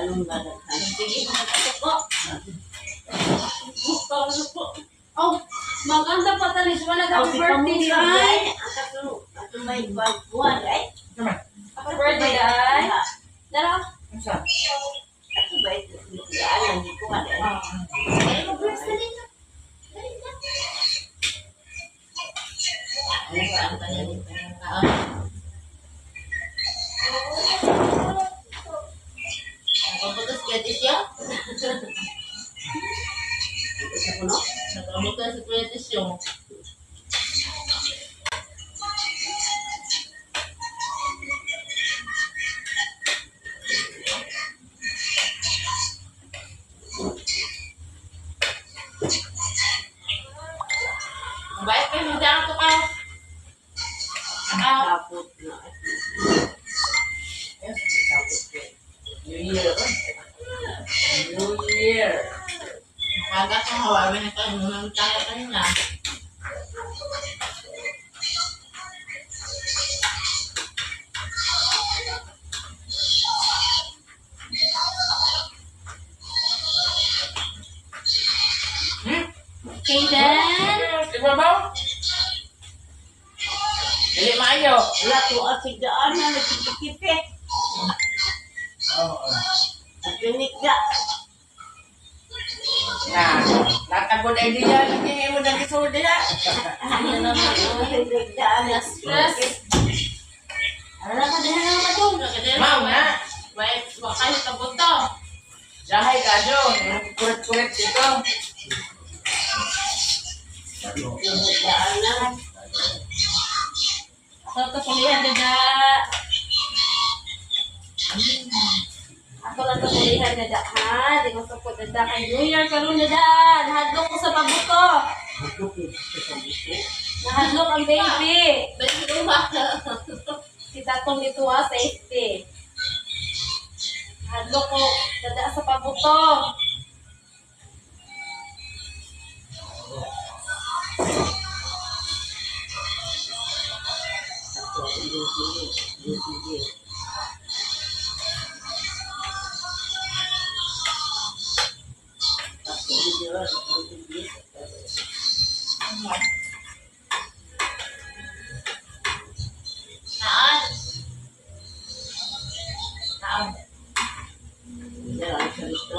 Anong balaghan? Sige, magkakasok po. Po. Oh, maganda pa tanis. Wala happy birthday, ay. Ato may buwan, ay? Happy birthday, ay. Dara. Ato ba ito? Alam niyo ko, ay? Ay, mag-birthday dito. Ano ba ang kanyang taon? Nakabutas kaya siya? Isa ko, no? Nakabutas kaya siya. Baik pa yung daan ito ka. Kapot na. Yes, kapot ko. New Year. New Year. Makagat ang hawawi na tayo. Nunang tayo kanina. Kaden. Diba ba? Dili maayo. Wala to at sigdaan na nagkikipit. Oo. Pinik na. Natagod idea lagi mo nang isod diha. Ano naman ang sigdaan na Stress. Ano naman din naman ito? Ma'am na. Baik, wakay tabot to. Jahay ka jo. Kuret-kuret dito. Sigdaan na. Ako to kulihan dada. Ako lang to kulihan dada, ha? Di mo support dada kay New Year karon dada. Nahadlok ko sa pabuto. Nahadlok ang baby. Si Tatong dito ha, safety. Nahadlok ko dada sa pabuto. Naan. Yan, sa gusto.